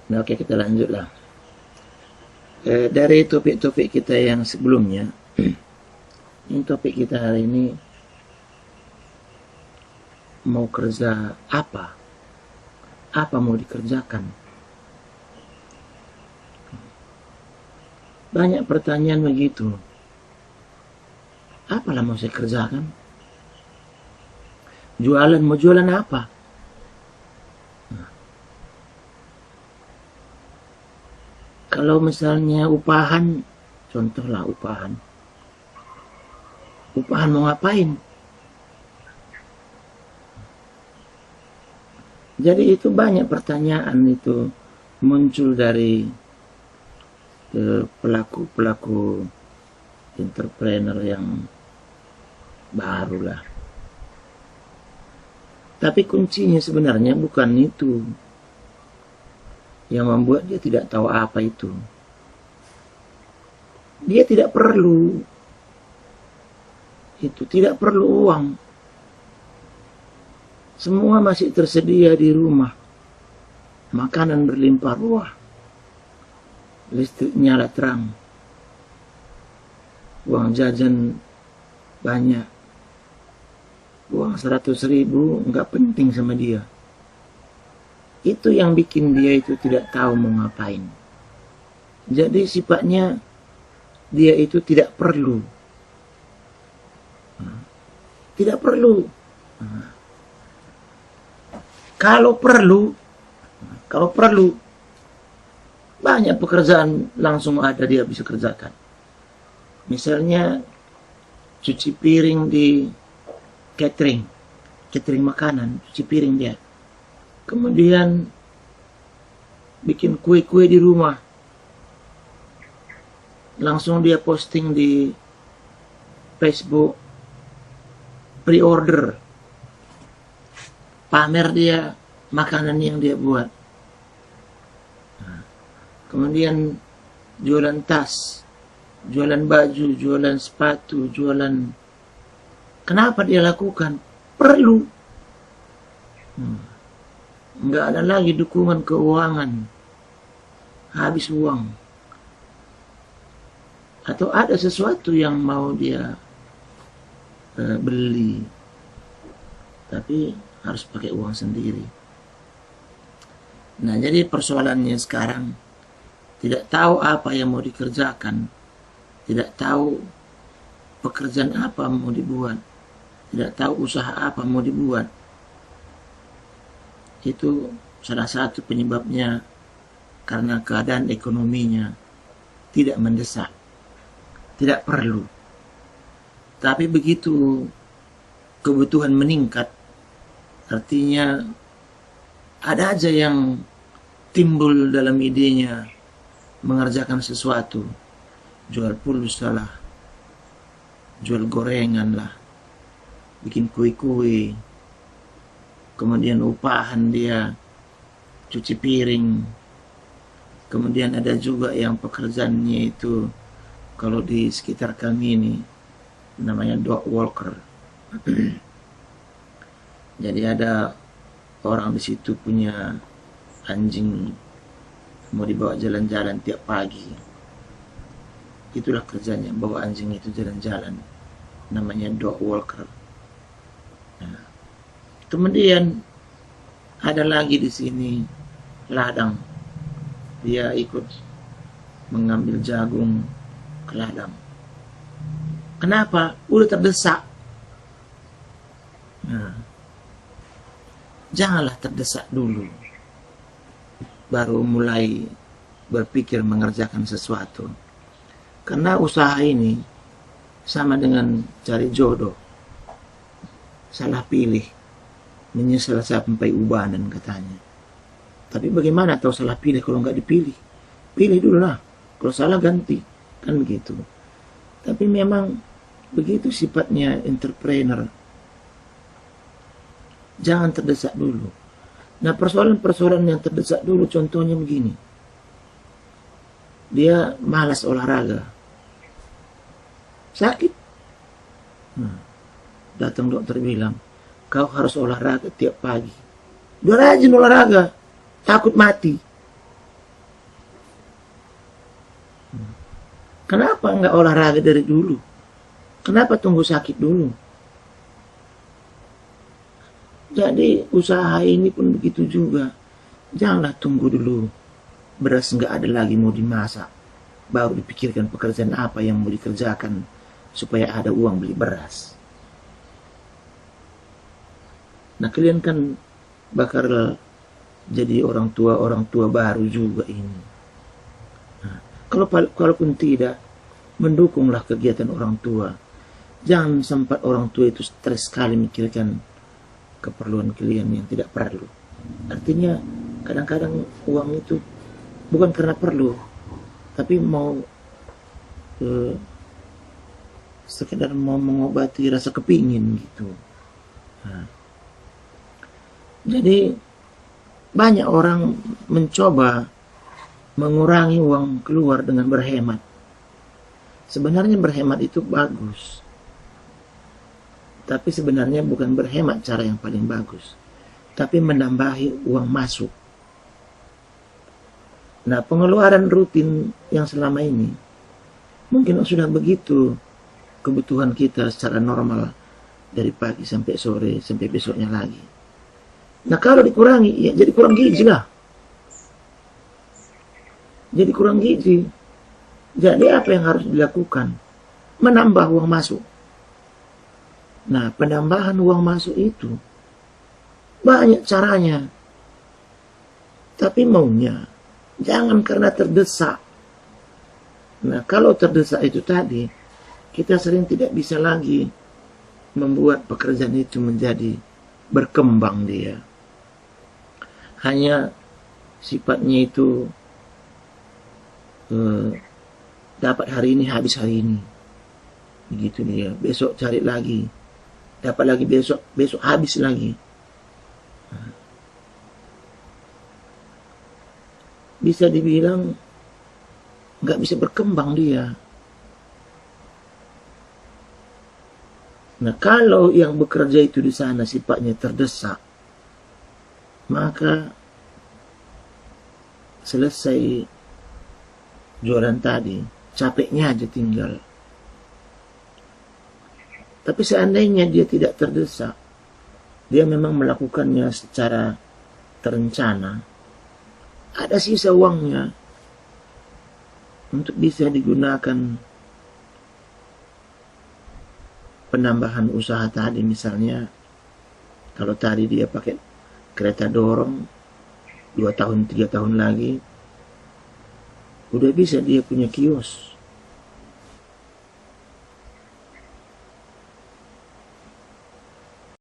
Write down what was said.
Nah, oke, kita lanjutlah. Dari topik-topik kita yang sebelumnya, ini topik kita hari ini mau kerja apa? Apa mau dikerjakan? Banyak pertanyaan begitu. Apalah mau saya kerjakan? Jualan, mau jualan apa? Kalau misalnya upahan, contohlah upahan. Upahan mau ngapain? Jadi itu banyak pertanyaan itu muncul dari pelaku-pelaku entrepreneur yang baru lah. Tapi kuncinya sebenarnya bukan itu. Yang membuat dia tidak tahu apa itu. Dia tidak perlu. Itu tidak perlu uang. Semua masih tersedia di rumah. Makanan berlimpah ruah. Listrik nyala terang. Uang jajan banyak. Uang 100.000 nggak penting sama dia. Itu yang bikin dia itu tidak tahu mau ngapain. Jadi sifatnya dia itu tidak perlu. Tidak perlu. Kalau perlu, banyak pekerjaan langsung ada dia bisa kerjakan. Misalnya cuci piring di catering makanan, cuci piring dia. Kemudian bikin kue-kue di rumah. Langsung dia posting di Facebook, pre-order. Pamer dia makanan yang dia buat. Kemudian jualan tas, jualan baju, jualan sepatu, jualan. Kenapa dia lakukan? Perlu. Nggak ada lagi dukungan keuangan. Habis uang. Atau ada sesuatu yang mau dia beli. Tapi harus pakai uang sendiri. Nah, jadi persoalannya sekarang tidak tahu apa yang mau dikerjakan. Tidak tahu pekerjaan apa mau dibuat. Tidak tahu usaha apa mau dibuat. Itu salah satu penyebabnya karena keadaan ekonominya tidak mendesak, tidak perlu. Tapi begitu kebutuhan meningkat, artinya ada aja yang timbul dalam idenya mengerjakan sesuatu, jual pulsa lah, jual gorengan lah, bikin kue-kue, kemudian upahan dia cuci piring. Kemudian ada juga yang pekerjaannya itu kalau di sekitar kami ini namanya dog walker. Jadi ada orang di situ punya anjing mau dibawa jalan-jalan tiap pagi. Itulah kerjanya, bawa anjing itu jalan-jalan. Namanya dog walker. Nah, kemudian ada lagi di sini ladang. Dia ikut mengambil jagung ke ladang. Kenapa? Udah terdesak. Nah, janganlah terdesak dulu, baru mulai berpikir mengerjakan sesuatu. Karena usaha ini sama dengan cari jodoh. Salah pilih, menyesal sampai ubanan katanya. Tapi bagaimana tahu salah pilih kalau nggak dipilih? Pilih dulu lah, kalau salah ganti, kan begitu. Tapi memang begitu sifatnya entrepreneur. Jangan terdesak dulu. Nah, persoalan-persoalan yang terdesak dulu contohnya begini. Dia malas olahraga. Sakit. Datang dokter bilang, kau harus olahraga tiap pagi. Dia rajin olahraga, takut mati. Kenapa nggak olahraga dari dulu? Kenapa tunggu sakit dulu? Jadi usaha ini pun begitu juga. Janganlah tunggu dulu beras nggak ada lagi mau dimasak, baru dipikirkan pekerjaan apa yang mau dikerjakan supaya ada uang beli beras. Nah, kalian kan bakal jadi orang tua baru juga ini. Nah, kalaupun tidak, mendukunglah kegiatan orang tua. Jangan sempat orang tua itu stres sekali mikirkan keperluan kalian yang tidak perlu. Artinya kadang-kadang uang itu bukan karena perlu, tapi mau sekedar mau mengobati rasa kepingin gitu. Nah, jadi banyak orang mencoba mengurangi uang keluar dengan berhemat. Sebenarnya berhemat itu bagus, tapi sebenarnya bukan berhemat cara yang paling bagus, tapi menambahi uang masuk. Nah, pengeluaran rutin yang selama ini mungkin sudah begitu kebutuhan kita secara normal dari pagi sampai sore sampai besoknya lagi. Nah, kalau dikurangi ya jadi kurang gizi lah. Jadi kurang gizi. Jadi apa yang harus dilakukan? Menambah uang masuk. Nah, penambahan uang masuk itu banyak caranya. Tapi maunya jangan karena terdesak. Nah, kalau terdesak itu tadi, kita sering tidak bisa lagi membuat pekerjaan itu menjadi berkembang dia. Hanya sifatnya itu dapat hari ini, habis hari ini. Begitu dia. Besok cari lagi. Dapat lagi besok, besok habis lagi. Bisa dibilang nggak bisa berkembang dia. Nah, kalau yang bekerja itu di sana sifatnya terdesak, maka selesai jualan tadi, capeknya aja tinggal. Tapi seandainya dia tidak terdesak, dia memang melakukannya secara terencana, ada sisa uangnya untuk bisa digunakan penambahan usaha tadi. Misalnya kalau tadi dia pakai kereta dorong 2 tahun 3 tahun lagi udah bisa dia punya kios.